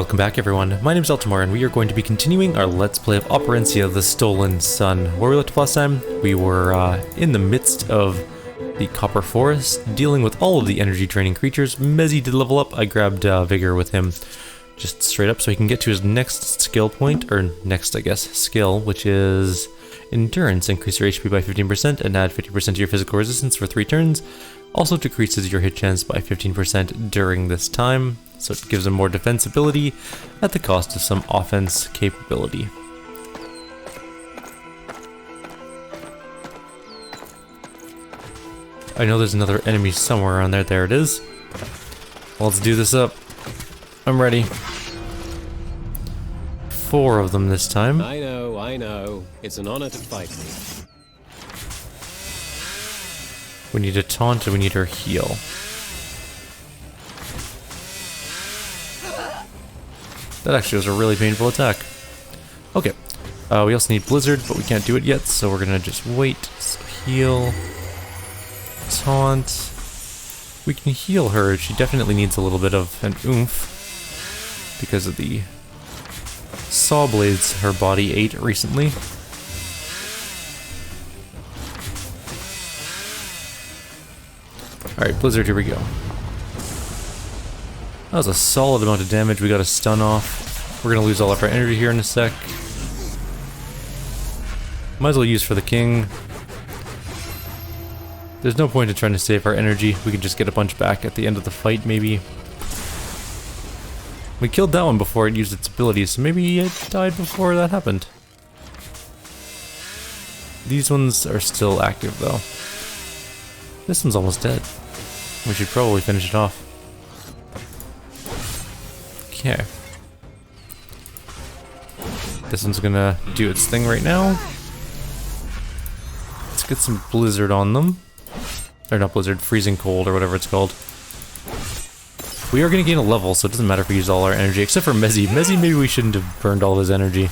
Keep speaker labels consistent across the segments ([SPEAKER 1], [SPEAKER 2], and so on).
[SPEAKER 1] Welcome back everyone, my name is Eltimar and we are going to be continuing our Let's Play of Operencia, the Stolen Sun. Where we left off last time, we were in the midst of the Copper Forest, dealing with all of the energy draining creatures. Mezzy did level up, I grabbed Vigor with him just straight up so he can get to his next skill point, or next I guess, skill, which is Endurance. Increase your HP by 15% and add 50% to your physical resistance for 3 turns. Also decreases your hit chance by 15% during this time, so it gives him more defensibility at the cost of some offense capability. I know there's another enemy somewhere around there. There it is. Let's do this up. I'm ready. 4 of them this time.
[SPEAKER 2] I know. It's an honor to fight me.
[SPEAKER 1] We need a taunt and we need her heal. That actually was a really painful attack. Okay. We also need Blizzard, but we can't do it yet, so we're gonna just wait. So heal. Taunt. We can heal her. She definitely needs a little bit of an oomph because of the saw blades her body ate recently. Alright, Blizzard, here we go. That was a solid amount of damage. We got a stun off. We're gonna lose all of our energy here in a sec. Might as well use for the king. There's no point in trying to save our energy. We can just get a bunch back at the end of the fight, maybe. We killed that one before it used its abilities, so maybe it died before that happened. These ones are still active, though. This one's almost dead. We should probably finish it off. Okay. This one's gonna do its thing right now. Let's get some Blizzard on them. Or not Blizzard, Freezing Cold or whatever it's called. We are gonna gain a level, so it doesn't matter if we use all our energy, except for Mezzy. Mezzy, maybe we shouldn't have burned all his energy.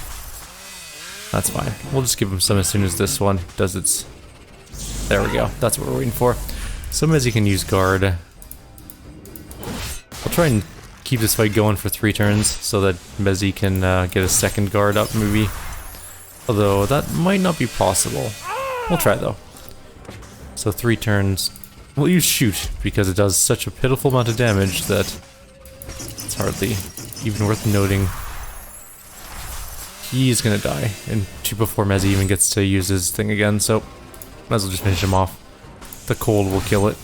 [SPEAKER 1] That's fine. We'll just give him some as soon as this one does its... There we go. That's what we're waiting for. So Mezzy can use guard. I'll try and keep this fight going for 3 turns so that Mezzy can get a second guard up, maybe. Although that might not be possible. We'll try though. So 3 turns. We'll use shoot because it does such a pitiful amount of damage that it's hardly even worth noting. He's gonna die and before Mezzy even gets to use his thing again, so might as well just finish him off. The cold will kill it.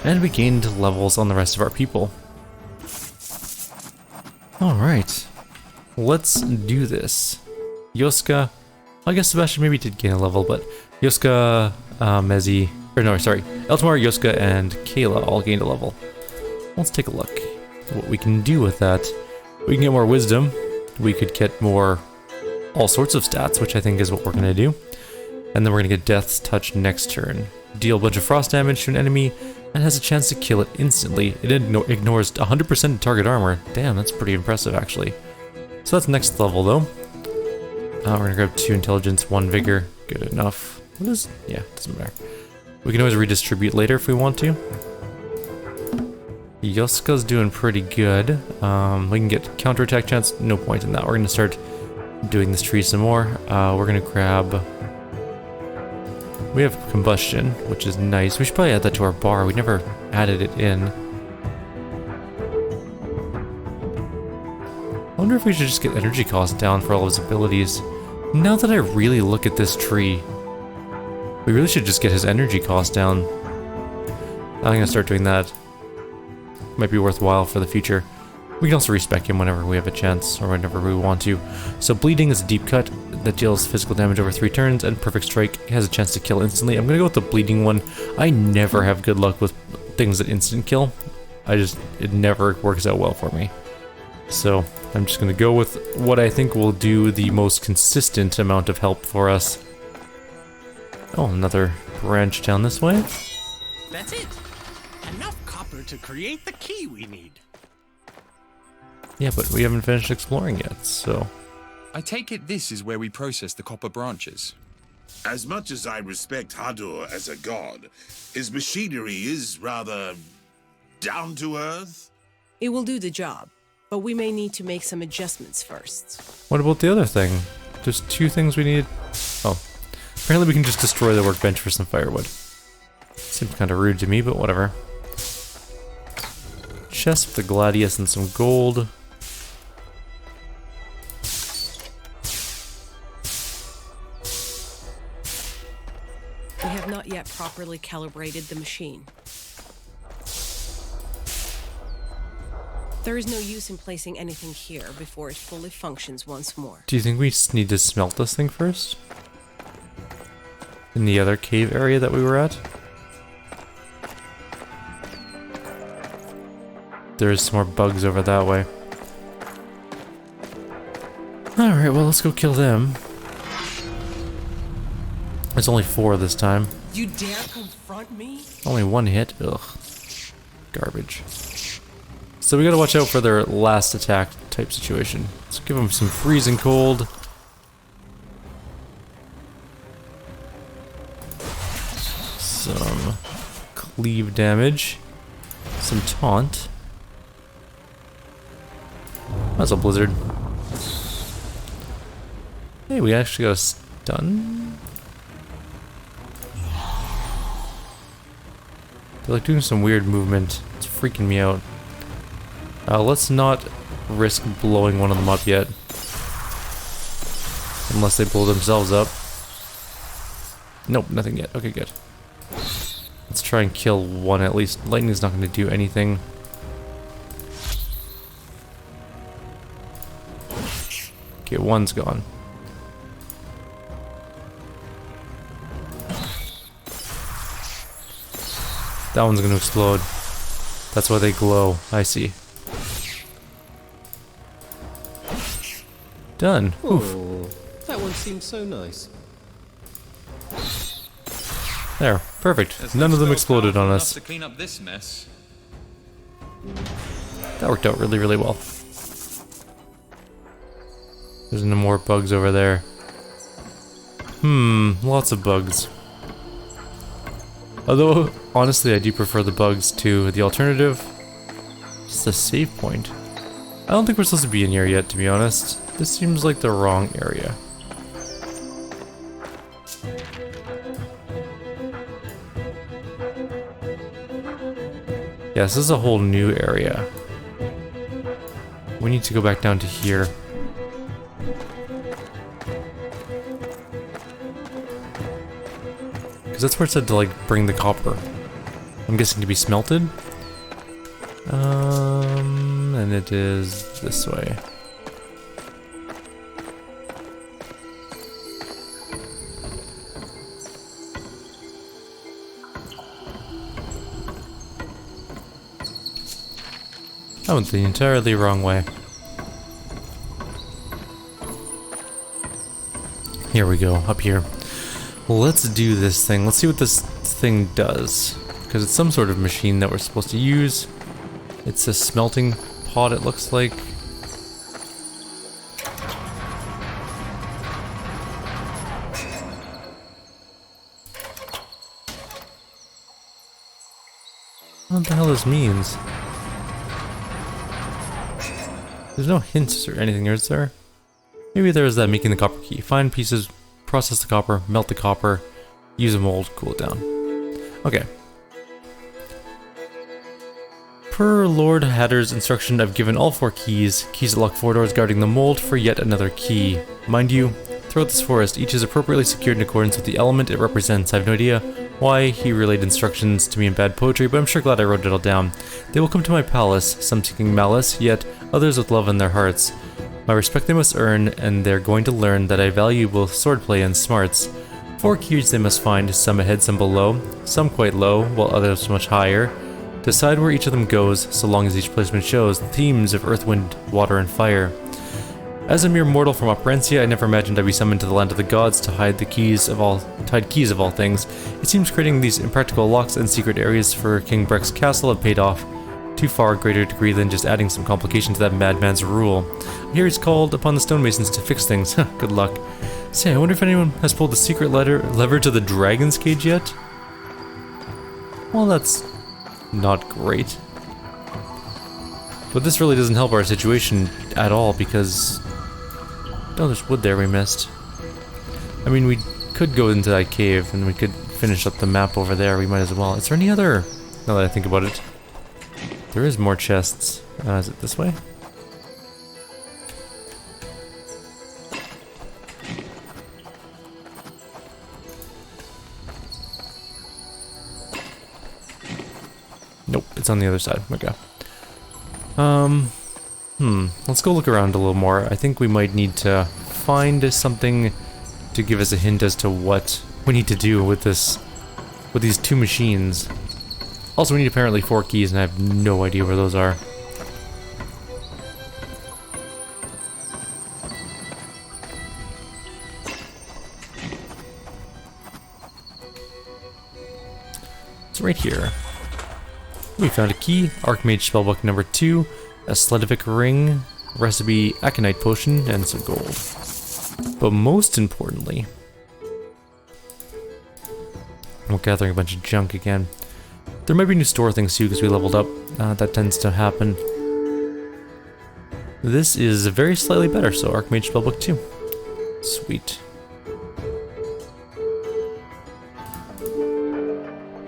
[SPEAKER 1] And we gained levels on the rest of our people. Alright. Let's do this. Yoska. I guess Sebastian maybe did gain a level, but Yoska, Mezzy, or no, sorry. Eltimar, Yoska, and Kayla all gained a level. Let's take a look at what we can do with that. We can get more wisdom. We could get more all sorts of stats, which I think is what we're gonna do. And then we're gonna get Death's Touch next turn. Deal a bunch of frost damage to an enemy, and has a chance to kill it instantly. It ignores 100% target armor. Damn, that's pretty impressive actually. So that's next level though. We're gonna grab 2 intelligence, 1 vigor. Good enough. What is... yeah, doesn't matter. We can always redistribute later if we want to. Yoska's doing pretty good. We can get counterattack chance. No point in that. We're gonna start doing this tree some more. We're gonna grab... we have combustion, which is nice. We should probably add that to our bar. We never added it in. I wonder if we should just get energy cost down for all of his abilities. Now that I really look at this tree, we really should just get his energy cost down. I'm gonna start doing that. Might be worthwhile for the future. We can also respec him whenever we have a chance, or whenever we want to. So Bleeding is a deep cut that deals physical damage over 3 turns, and Perfect Strike has a chance to kill instantly. I'm gonna go with the Bleeding one. I never have good luck with things that instant kill. It never works out well for me. So I'm just gonna go with what I think will do the most consistent amount of help for us. Oh, another branch down this way.
[SPEAKER 3] That's it. Enough copper to create the key we need.
[SPEAKER 1] Yeah, but we haven't finished exploring yet, so...
[SPEAKER 4] I take it this is where we process the copper branches.
[SPEAKER 5] As much as I respect Hadur as a god, his machinery is rather down to earth.
[SPEAKER 6] It will do the job. but we may need to make some adjustments first.
[SPEAKER 1] What about the other thing? There's 2 things we need. Oh. Apparently we can just destroy the workbench for some firewood. Seems kind of rude to me, but whatever. Chest with the gladius and some gold.
[SPEAKER 6] We have not yet properly calibrated the machine. There is no use in placing anything here before it fully functions once more.
[SPEAKER 1] Do you think we just need to smelt this thing first? In the other cave area that we were at? There's some more bugs over that way. Alright, well, let's go kill them. There's only 4 this time.
[SPEAKER 3] You dare confront me?
[SPEAKER 1] Only 1 hit? Ugh. Garbage. So we gotta watch out for their last attack type situation. Let's give them some freezing cold. Some cleave damage. Some taunt. That's a blizzard. Hey, we actually got a stun? They're like doing some weird movement. It's freaking me out. Let's not risk blowing one of them up yet. Unless they blow themselves up. Nope, nothing yet. Okay, good. Let's try and kill one at least. Lightning's not going to do anything. Okay, one's gone. That one's going to explode. That's why they glow. I see. Done. Oof.
[SPEAKER 2] Oh, that one seems so nice.
[SPEAKER 1] There. Perfect.
[SPEAKER 4] There's
[SPEAKER 1] None
[SPEAKER 4] no
[SPEAKER 1] of them
[SPEAKER 4] spell
[SPEAKER 1] exploded on
[SPEAKER 4] powerful
[SPEAKER 1] us.
[SPEAKER 4] enough to clean up this mess.
[SPEAKER 1] That worked out really, really well. There's no more bugs over there. Lots of bugs. Although, honestly, I do prefer the bugs to the alternative. It's the save point. I don't think we're supposed to be in here yet, to be honest. This seems like the wrong area. Yes, this is a whole new area. We need to go back down to here. Because that's where it said to, like, bring the copper. I'm guessing to be smelted? And it is this way. I went the entirely wrong way. Here we go, up here. Let's do this thing. Let's see what this thing does. Because it's some sort of machine that we're supposed to use. It's a smelting pot, it looks like. What the hell this means? There's no hints or anything, is there? Maybe there's that making the copper key. Find pieces, process the copper, melt the copper, use a mold, cool it down. Okay. Per Lord Hatter's instruction, I've given all 4 keys that lock 4 doors guarding the mold for yet another key. Mind you, throughout this forest, each is appropriately secured in accordance with the element it represents. I have no idea why he relayed instructions to me in bad poetry, but I'm sure glad I wrote it all down. They will come to my palace, some seeking malice, yet others with love in their hearts. My respect they must earn, and they're going to learn that I value both swordplay and smarts. 4 keys they must find, some ahead, some below, some quite low, while others much higher. Decide where each of them goes, so long as each placement shows the themes of earth, wind, water, and fire. As a mere mortal from Operencia, I never imagined I'd be summoned to the land of the gods to hide keys of all things. It seems creating these impractical locks and secret areas for King Breck's castle have paid off to far greater degree than just adding some complication to that madman's rule. Here he's called upon the stonemasons to fix things. Good luck. Say, I wonder if anyone has pulled the secret lever to the dragon's cage yet? Well, that's not great. But this really doesn't help our situation at all because... Oh, there's wood there we missed. I mean, we could go into that cave and we could finish up the map over there. We might as well. Is there any other... Now that I think about it. There is more chests. Is it this way? Nope, it's on the other side. Okay. Let's go look around a little more. I think we might need to find something to give us a hint as to what we need to do with this, with these two machines. Also, we need apparently 4 keys, and I have no idea where those are. It's right here. We found a key, Archmage Spellbook number 2, a Sledovic ring, recipe Aconite potion, and some gold. But most importantly, we're gathering a bunch of junk again. There might be new store things too because we leveled up. That tends to happen. This is very slightly better, so Archmage Spellbook 2. Sweet.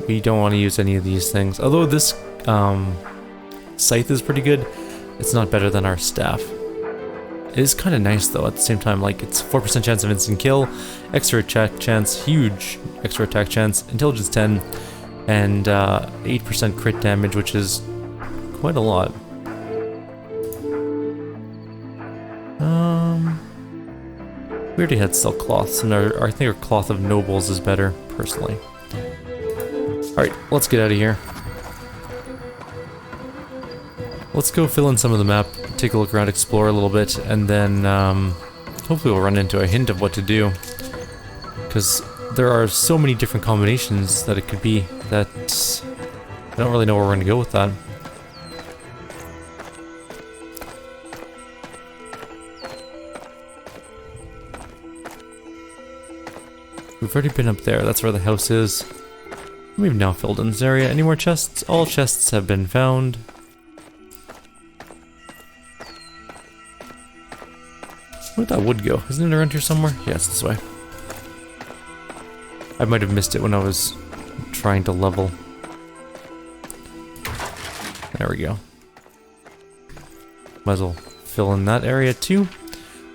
[SPEAKER 1] We don't want to use any of these things. Although this scythe is pretty good, it's not better than our staff. It is kind of nice though at the same time. Like, it's 4% chance of instant kill, extra attack chance, huge extra attack chance, intelligence 10, and 8% crit damage, which is quite a lot. We already had silk cloths, and I think our cloth of nobles is better, personally. Alright, let's get out of here. Let's go fill in some of the map, take a look around, explore a little bit, and then hopefully we'll run into a hint of what to do. Because there are so many different combinations that it could be that I don't really know where we're going to go with that. We've already been up there, that's where the house is. We've now filled in this area. Any more chests? All chests have been found. Where'd that wood go? Isn't it around here somewhere? Yeah, it's this way. I might have missed it when I was trying to level. There we go. Might as well fill in that area too.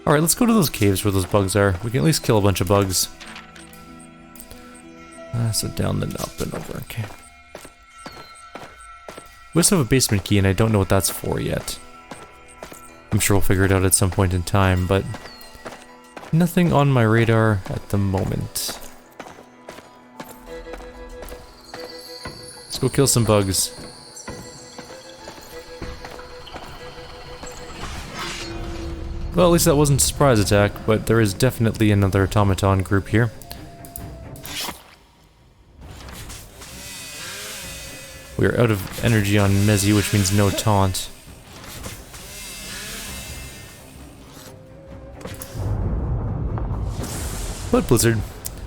[SPEAKER 1] Alright, let's go to those caves where those bugs are. We can at least kill a bunch of bugs. So down, then up and over, okay. We also have a basement key and I don't know what that's for yet. I'm sure we'll figure it out at some point in time, but nothing on my radar at the moment. Let's go kill some bugs. Well, at least that wasn't a surprise attack, but there is definitely another automaton group here. We are out of energy on Mezzy, which means no taunt. But Blizzard,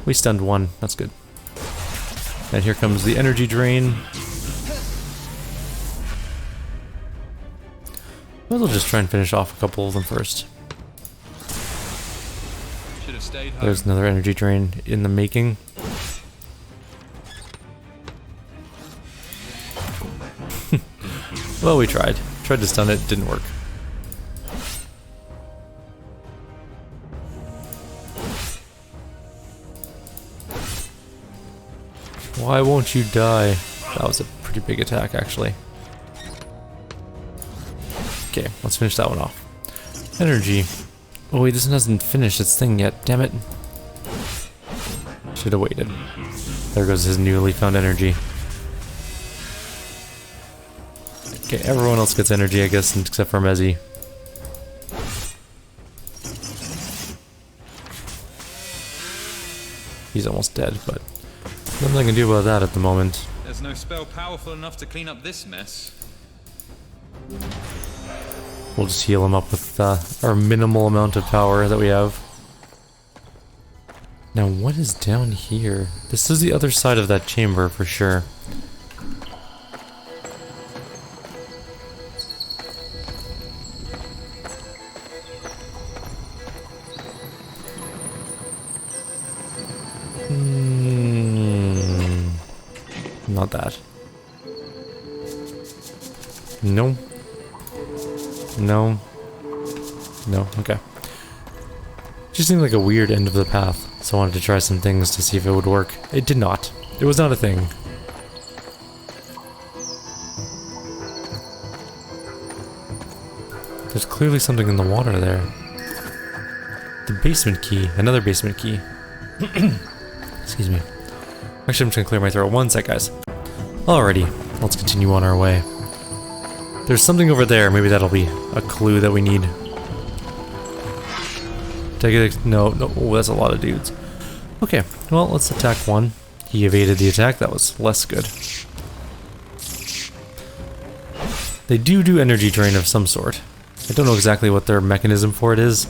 [SPEAKER 1] we stunned one, that's good. And here comes the energy drain. We'll just try and finish off a couple of them first.
[SPEAKER 4] Should have stayed home.
[SPEAKER 1] There's another energy drain in the making. Well, we tried. Tried to stun it, didn't work. Why won't you die? That was a pretty big attack, actually. Okay, let's finish that one off. Energy. Oh wait, this one hasn't finished its thing yet, damn it. Should have waited. There goes his newly found energy. Okay, everyone else gets energy, I guess, except for Mezzy. He's almost dead, but nothing I can do about that at the moment.
[SPEAKER 4] There's no spell powerful enough to clean up this mess.
[SPEAKER 1] We'll just heal him up with our minimal amount of power that we have. Now, what is down here? This is the other side of that chamber for sure. not that. No. No. No, okay. Just seemed like a weird end of the path, so I wanted to try some things to see if it would work. It did not. It was not a thing. There's clearly something in the water there. The basement key. Another basement key. Excuse me. Actually, I'm just gonna clear my throat. One sec, guys. Alrighty, let's continue on our way. There's something over there. Maybe that'll be a clue that we need. Take it. No, no. Oh, that's a lot of dudes. Okay, well, let's attack one. He evaded the attack. That was less good. They do energy drain of some sort. I don't know exactly what their mechanism for it is,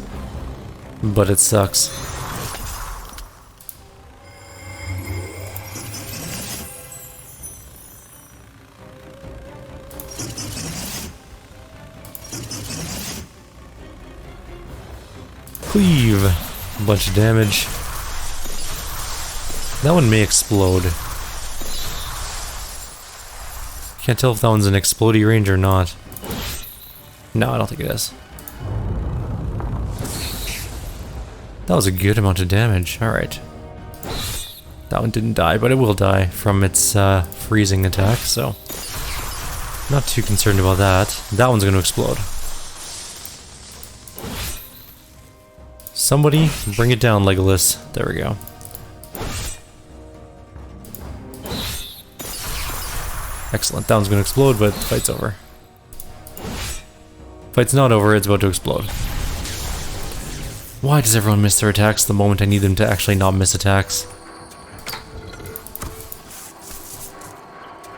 [SPEAKER 1] but it sucks. Cleave. A bunch of damage. That one may explode. Can't tell if that one's an explodey range or not. No, I don't think it is. That was a good amount of damage. Alright. That one didn't die, but it will die from its freezing attack, so... Not too concerned about that. That one's going to explode. Somebody, bring it down, Legolas. There we go. Excellent. That one's going to explode, but the fight's over. Fight's not over, it's about to explode. Why does everyone miss their attacks the moment I need them to actually not miss attacks?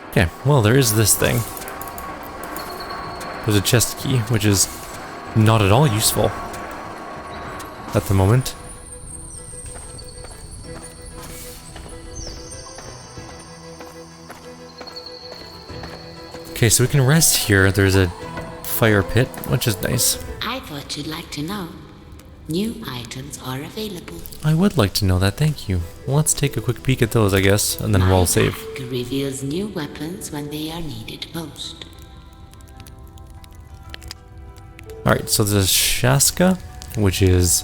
[SPEAKER 1] Okay, well, there is this thing. There's a chest key, which is not at all useful at the moment. Okay, so we can rest here. There's a fire pit, which is nice.
[SPEAKER 7] I thought you'd like to know. New items are available.
[SPEAKER 1] I would like to know that, thank you. Well, let's take a quick peek at those, I guess, and then
[SPEAKER 7] My
[SPEAKER 1] we'll save.
[SPEAKER 7] bag reveals new weapons when they are needed most.
[SPEAKER 1] Alright, so there's Shaska, which is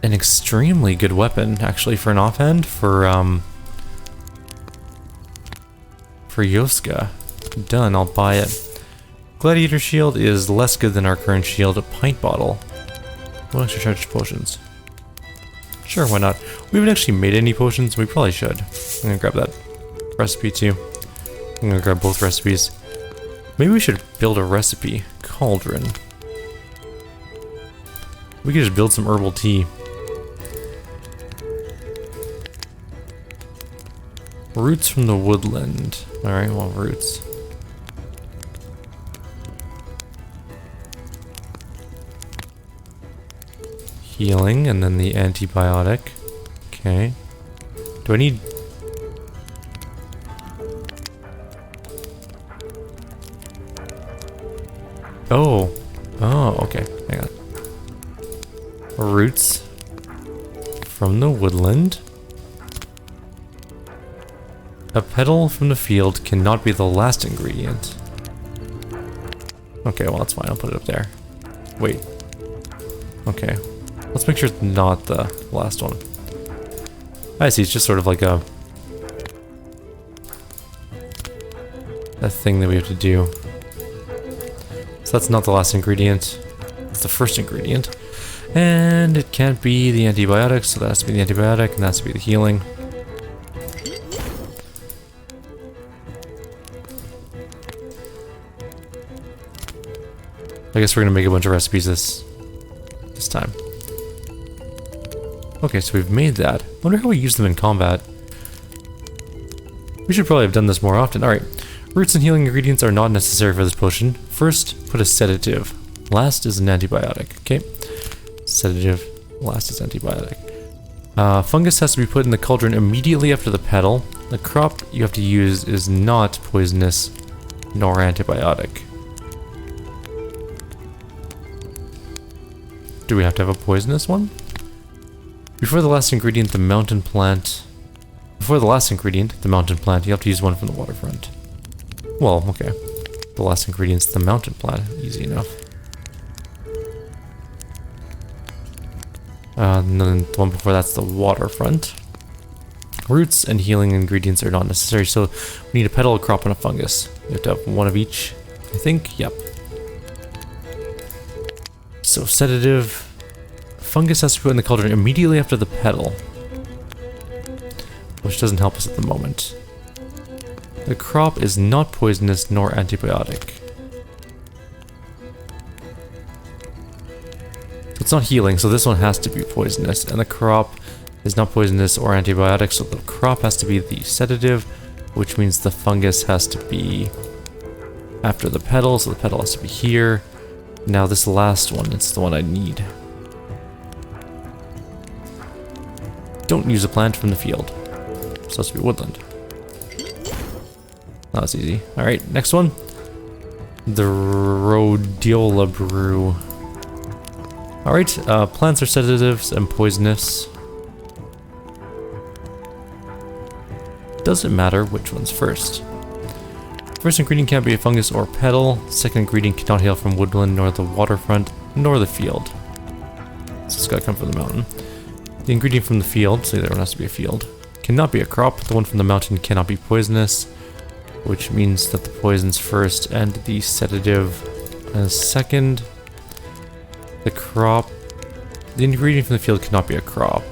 [SPEAKER 1] an extremely good weapon, actually, for an offhand, for Yoska. Done, I'll buy it. Gladiator shield is less good than our current shield. A pint bottle. One extra charged potions. Sure, why not? We haven't actually made any potions. We probably should. I'm gonna grab that recipe too. I'm gonna grab both recipes. Maybe we should build a recipe. Cauldron. We could just build some herbal tea. Roots from the woodland. Alright, well, roots. Healing, and then the antibiotic. Okay. Do I need... Oh. Oh, okay. Hang on. Roots from the woodland. A petal from the field cannot be the last ingredient. Okay, well, that's fine. I'll put it up there. Wait. Okay. Let's make sure it's not the last one. I see, it's just sort of like a thing that we have to do. So that's not the last ingredient. It's the first ingredient. And it can't be the antibiotic, so that has to be the antibiotic, and that has to be the healing. I guess we're gonna make a bunch of recipes this time. Okay, so we've made that. Wonder how we use them in combat. We should probably have done this more often. Alright. Roots and healing ingredients are not necessary for this potion. First, put a sedative. Last is an antibiotic. Okay. Sedative. Last is antibiotic. Fungus has to be put in the cauldron immediately after the petal. The crop you have to use is not poisonous nor antibiotic. Do we have to have a poisonous one? Before the last ingredient, the mountain plant Before the last ingredient, the mountain plant, you have to use one from the waterfront. Well, okay. The last ingredient's the mountain plant. Easy enough. And then the one before that's the waterfront. Roots and healing ingredients are not necessary, so we need a petal, a crop, and a fungus. You have to have one of each, I think. Yep. So sedative. Fungus has to be put in the cauldron immediately after the petal, which doesn't help us at the moment. The crop is not poisonous nor antibiotic. It's not healing, so this one has to be poisonous, and the crop is not poisonous or antibiotic, so the crop has to be the sedative, which means the fungus has to be after the petal, so the petal has to be here. Now this last one, it's the one I need. Don't use a plant from the field. It's supposed to be woodland. Oh, that's easy. Alright, next one. The rhodiola brew. Alright, plants are sedatives and poisonous. Doesn't matter which one's first. First ingredient can't be a fungus or petal. Second ingredient cannot hail from woodland, nor the waterfront, nor the field. So it's gotta come from the mountain. The ingredient from the field, so there one has to be a field, cannot be a crop. The one from the mountain cannot be poisonous, which means that the poison's first and the sedative as second. The crop, the ingredient from the field cannot be a crop.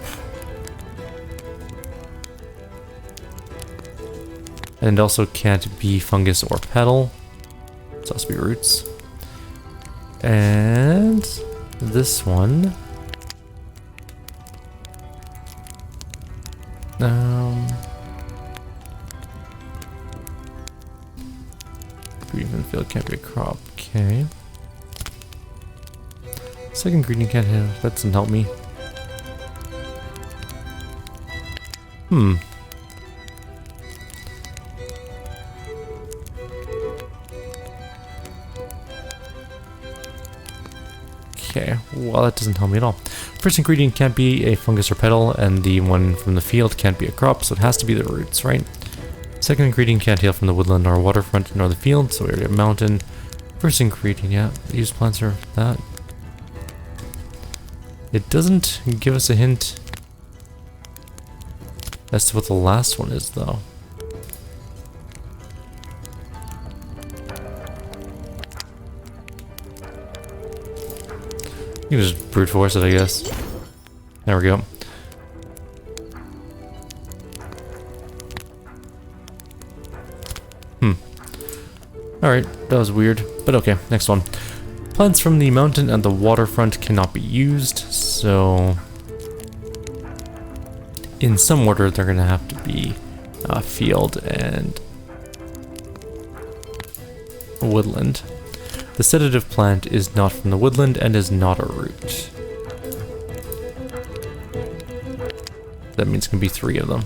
[SPEAKER 1] And also can't be fungus or petal. It has to be roots. And this one. Ingredient from the field can't be a crop. Okay. Second ingredient can't have. That doesn't help me. Okay, well that doesn't help me at all. First ingredient can't be a fungus or petal, and the one from the field can't be a crop, so it has to be the roots, right? Second ingredient can't hail from the woodland or waterfront nor the field, so we already have mountain. First ingredient, yeah, use plants are that. It doesn't give us a hint as to what the last one is, though. You can just brute force it, I guess. There we go. Alright, that was weird. But okay, next one. Plants from the mountain and the waterfront cannot be used, so in some order they're gonna have to be field and woodland. The sedative plant is not from the woodland and is not a root. That means it can be 3 of them.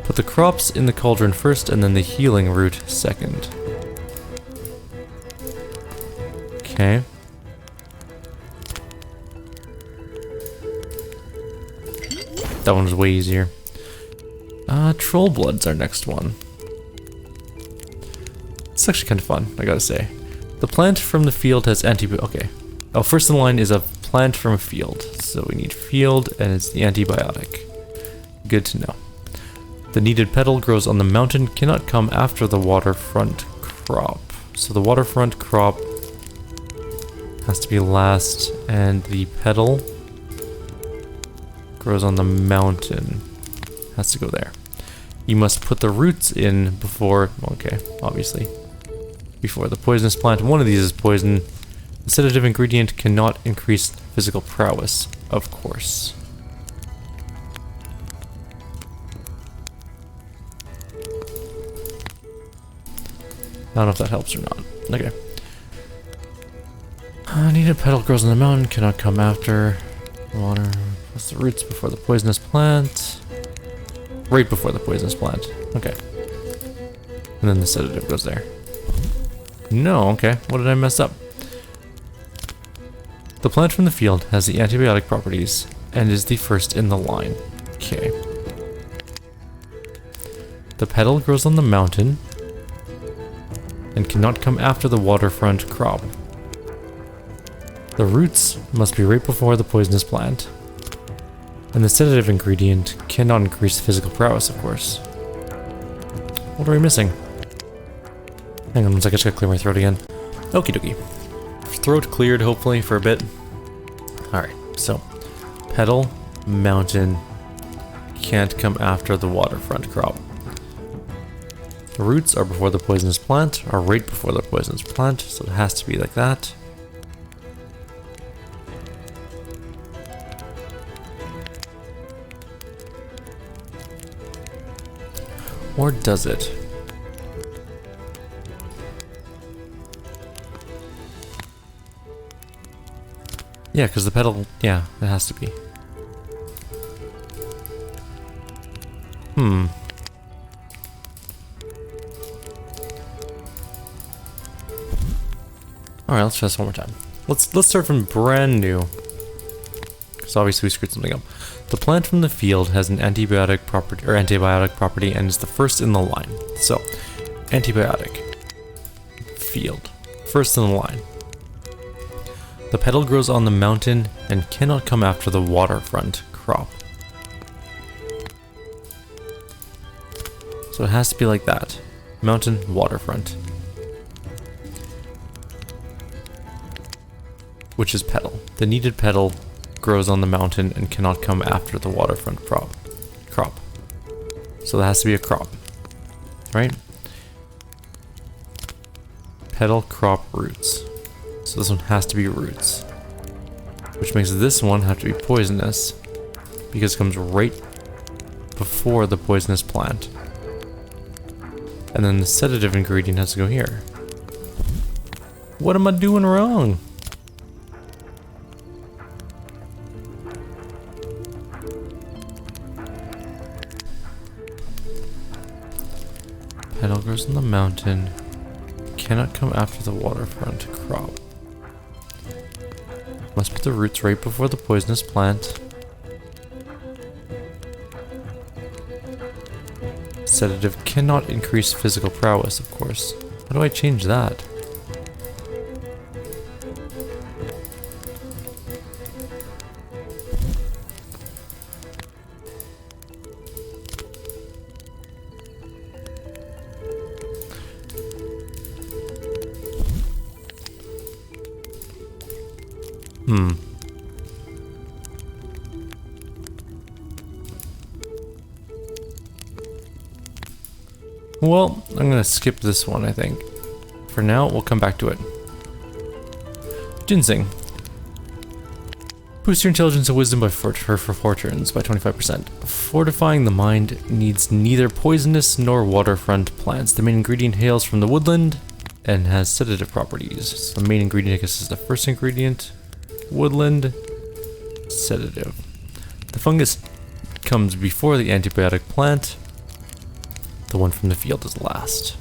[SPEAKER 1] Put the crops in the cauldron first and then the healing root second. Okay. That one was way easier. Troll Blood's our next one. It's actually kind of fun, I gotta say. The plant from the field has okay. Oh, first in line is a plant from a field. So we need field, and it's the antibiotic. Good to know. The needed petal grows on the mountain, cannot come after the waterfront crop. So the waterfront crop has to be last, and the petal grows on the mountain. Has to go there. You must put the roots in before, okay, obviously, before the poisonous plant. One of these is poison. The sedative ingredient cannot increase physical prowess, of course. I don't know if that helps or not. Okay. Needed petal grows on the mountain, cannot come after water. Plus the roots before the poisonous plant. Right before the poisonous plant. Okay. And then the sedative goes there. No, okay. What did I mess up? The plant from the field has the antibiotic properties and is the first in the line. Okay. The petal grows on the mountain and cannot come after the waterfront crop. The roots must be right before the poisonous plant. And the sedative ingredient cannot increase physical prowess, of course. What are we missing? Hang on one second, I just gotta clear my throat again. Okie dokie. Throat cleared, hopefully, for a bit. Alright, so petal, mountain, can't come after the waterfront crop. The roots are before the poisonous plant, are right before the poisonous plant, so it has to be like that. Or does it? Yeah, because the petal, yeah, it has to be. Alright, let's try this one more time. Let's start from brand new. Because obviously we screwed something up. The plant from the field has an antibiotic property and is the first in the line. So, antibiotic. Field. First in the line. The petal grows on the mountain and cannot come after the waterfront crop. So it has to be like that. Mountain, waterfront. Which is petal. The needed petal grows on the mountain and cannot come after the waterfront crop. So that has to be a crop. Right? Petal, crop, roots. So this one has to be roots. Which makes this one have to be poisonous. Because it comes right before the poisonous plant. And then the sedative ingredient has to go here. What am I doing wrong? Petal grows on the mountain. Cannot come after the waterfront crop. Must put the roots right before the poisonous plant. Sedative cannot increase physical prowess, of course. How do I change that? Well, I'm gonna skip this one, I think. For now, we'll come back to it. Ginseng. Boost your intelligence and wisdom by for fortunes by 25%. Fortifying the mind needs neither poisonous nor waterfront plants. The main ingredient hails from the woodland and has sedative properties. So the main ingredient, I guess, is the first ingredient. Woodland, sedative. The fungus comes before the antibiotic plant. The one from the field is last.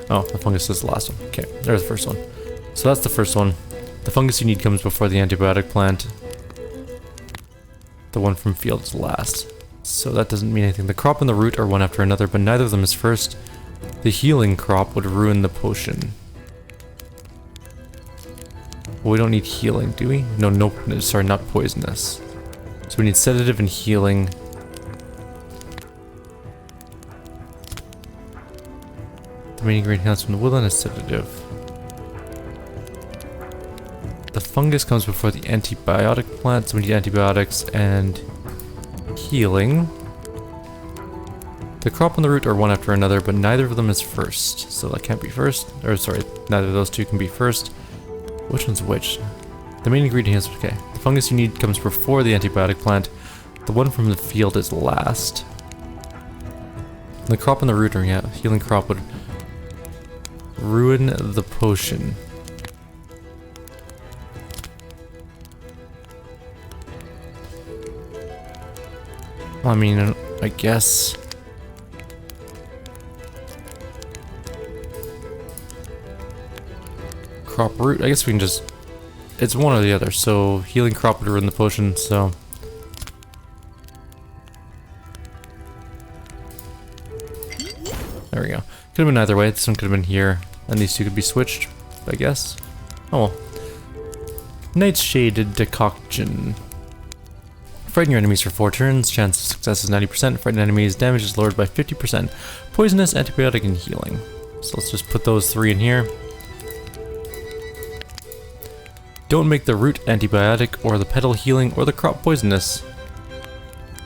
[SPEAKER 1] Oh, the fungus is the last one. Okay, there's the first one. So that's the first one. The fungus you need comes before the antibiotic plant. The one from field is last. So that doesn't mean anything. The crop and the root are one after another, but neither of them is first. The healing crop would ruin the potion. Well, we don't need healing, do we? No, sorry, not poisonous. So we need sedative and healing. The main ingredient comes from the woodland is sedative. The fungus comes before the antibiotic plant, so we need antibiotics and healing. The crop and the root are one after another, but neither of them is first. So that can't be first. Or sorry, neither of those two can be first. Which one's which? The main ingredient is okay. The fungus you need comes before the antibiotic plant. The one from the field is last. The crop and the root are, yeah, healing crop would ruin the potion. I mean, I guess crop root. I guess we can just... It's one or the other, so healing crop would ruin the potion, so... There we go. Could have been either way. This one could have been here, and these two could be switched, I guess. Oh well. Night's Shaded Decoction. Frighten your enemies for 4 turns. Chance of success is 90%. Frighten enemies. Damage is lowered by 50%. Poisonous, antibiotic, and healing. So let's just put those 3 in here. Don't make the root antibiotic, or the petal healing, or the crop poisonous.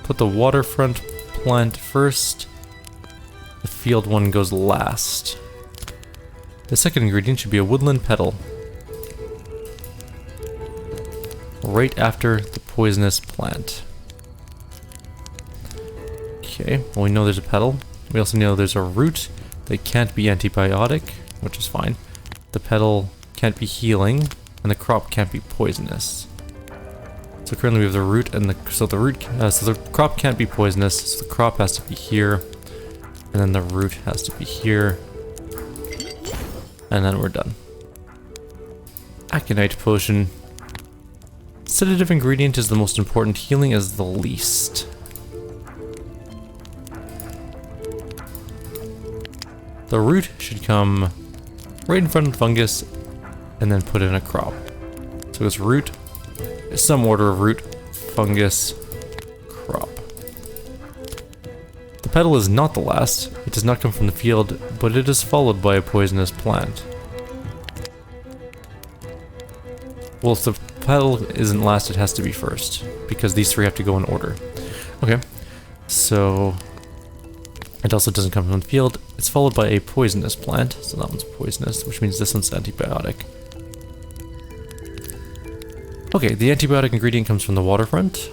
[SPEAKER 1] Put the waterfront plant first. The field one goes last. The second ingredient should be a woodland petal. Right after the poisonous plant. Okay, well we know there's a petal. We also know there's a root that can't be antibiotic, which is fine. The petal can't be healing, and the crop can't be poisonous. So currently we have the root and the so the crop can't be poisonous, so the crop has to be here, and then the root has to be here, and then we're done. Aconite potion. Sedative ingredient is the most important, healing is the least. The root should come right in front of the fungus and then put in a crop. So it's root, some order of root, fungus, crop. The petal is not the last. It does not come from the field, but it is followed by a poisonous plant. Well, if the petal isn't last, it has to be first, because these 3 have to go in order. Okay, so it also doesn't come from the field. It's followed by a poisonous plant, so that one's poisonous, which means this one's antibiotic. Okay, the antibiotic ingredient comes from the waterfront.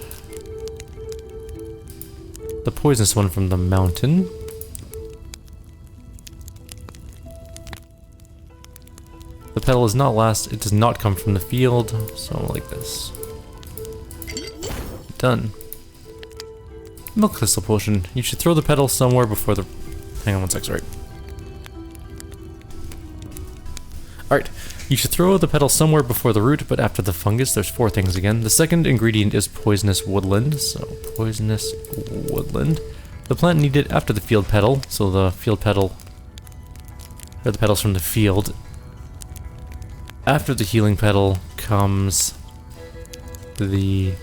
[SPEAKER 1] The poisonous one from the mountain. The petal is not last, it does not come from the field, so like this. Done. Milk crystal potion. You should throw the petal somewhere before the... Hang on one sec, sorry. Alright, you should throw the petal somewhere before the root, but after the fungus, there's 4 things again. The second ingredient is poisonous woodland, so poisonous woodland. The plant needed after the field petal, so the field petal... or the petals from the field. After the healing petal comes the...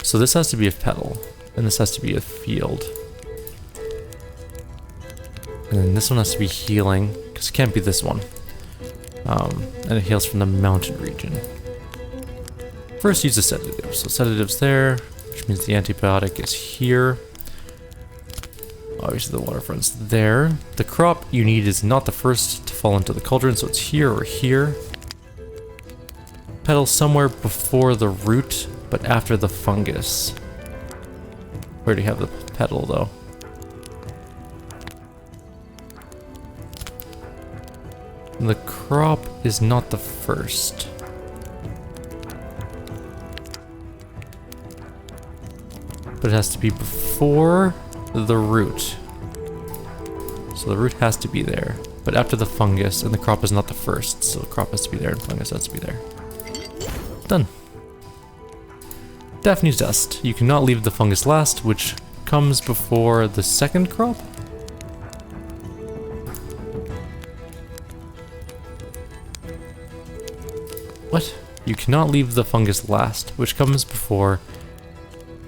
[SPEAKER 1] So this has to be a petal, and this has to be a field. And then this one has to be healing, because it can't be this one. And it heals from the mountain region. First use a sedative, so sedative's there, which means the antibiotic is here. Obviously the waterfront's there. The crop you need is not the first to fall into the cauldron, so it's here or here. Petal somewhere before the root, but after the fungus. Where do you have the petal though? The crop is not the first. But it has to be before the root. So the root has to be there, but after the fungus, and the crop is not the first, so the crop has to be there and fungus has to be there. Done. Daphne's dust. You cannot leave the fungus last, which comes before the second crop? What? You cannot leave the fungus last, which comes before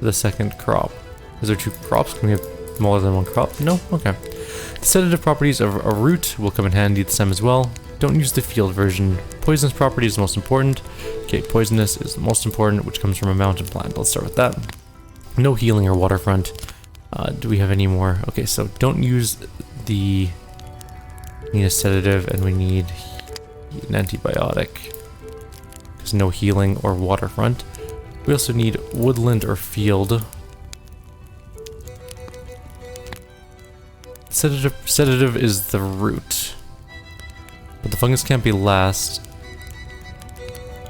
[SPEAKER 1] the second crop. Is there 2 crops? Can we have more than 1 crop? No? Okay. The sedative properties of a root will come in handy this time as well. Don't use the field version. Poisonous property is the most important. Okay, poisonous is the most important, which comes from a mountain plant. Let's start with that. No healing or waterfront. Do we have any more? Okay, so don't use the... We need a sedative and we need an antibiotic. There's no healing or waterfront. We also need woodland or field. Sedative is the root. But the fungus can't be last.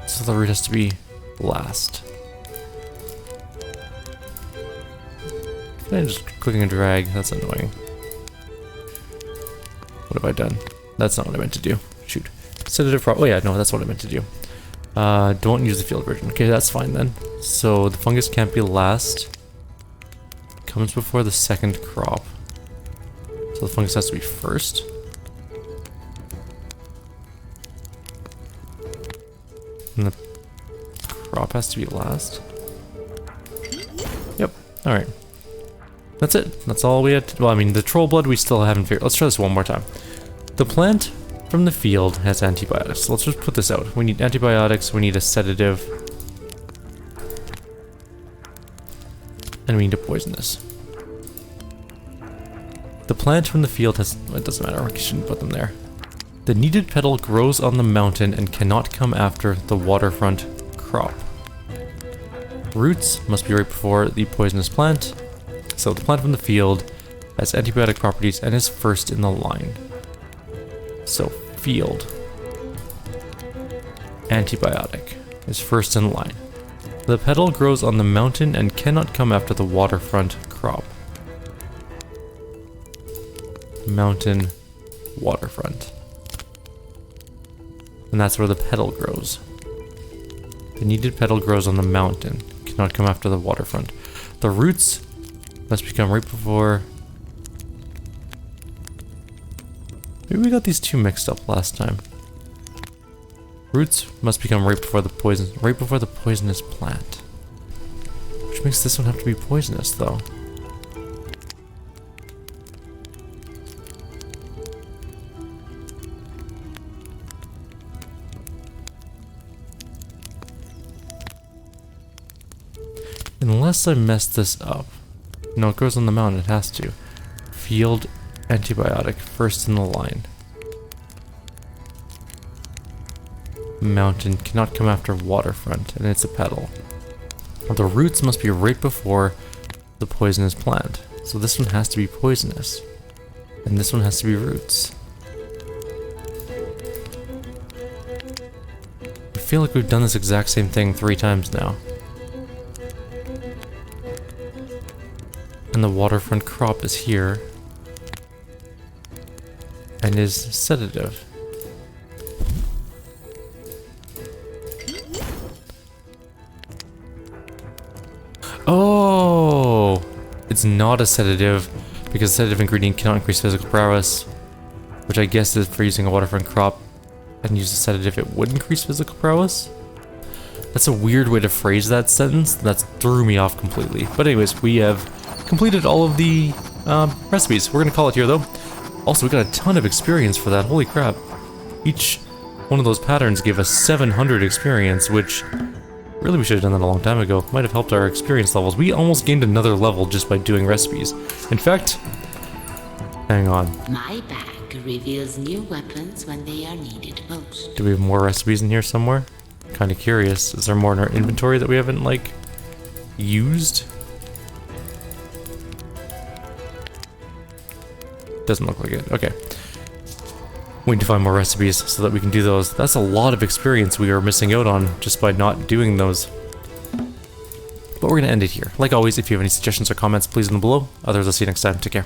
[SPEAKER 1] So the root has to be last. I'm just clicking and drag, that's annoying. What have I done? That's not what I meant to do. Shoot. Sedative. Oh yeah, no, that's what I meant to do. Don't use the field version. Okay, that's fine then. So the fungus can't be last. Comes before the second crop. So the fungus has to be first. And the crop has to be last. Yep. Alright. That's it. That's all we had to, well, I mean, the troll blood we still haven't figured. Let's try this one more time. The plant from the field has antibiotics. So let's just put this out. We need antibiotics, we need a sedative, and we need a poisonous. The plant from the field has, it doesn't matter, we shouldn't put them there. The needed petal grows on the mountain and cannot come after the waterfront crop. Roots must be right before the poisonous plant. So the plant from the field has antibiotic properties and is first in the line. So field. Antibiotic is first in line. The petal grows on the mountain and cannot come after the waterfront crop. Mountain, waterfront. And that's where the petal grows. The needed petal grows on the mountain, cannot come after the waterfront. The roots must become right before... Maybe we got these two mixed up last time. Roots must become right before the poisonous plant. Which makes this one have to be poisonous though. Unless I mess this up. No, it grows on the mountain, it has to. Field antibiotic, first in the line. Mountain cannot come after waterfront, and it's a petal. The roots must be right before the poisonous plant. So this one has to be poisonous. And this one has to be roots. I feel like we've done this exact same thing 3 times now. And the waterfront crop is here. And is sedative. Oh! It's not a sedative, because sedative ingredient cannot increase physical prowess. Which I guess is for using a waterfront crop and use a sedative, it would increase physical prowess? That's a weird way to phrase that sentence. That threw me off completely. But anyways, we have completed all of the recipes. We're gonna call it here though. Also, we got a ton of experience for that. Holy crap. Each one of those patterns gave us 700 experience, which really we should have done that a long time ago. Might have helped our experience levels. We almost gained another level just by doing recipes. In fact, hang on.
[SPEAKER 7] My bag reveals new weapons when they are needed most.
[SPEAKER 1] Do we have more recipes in here somewhere? Kind of curious. Is there more in our inventory that we haven't, like, used? Doesn't look like it. Okay. We need to find more recipes so that we can do those. That's a lot of experience we are missing out on just by not doing those. But we're going to end it here. Like always, if you have any suggestions or comments, please leave them below. Otherwise, I'll see you next time. Take care.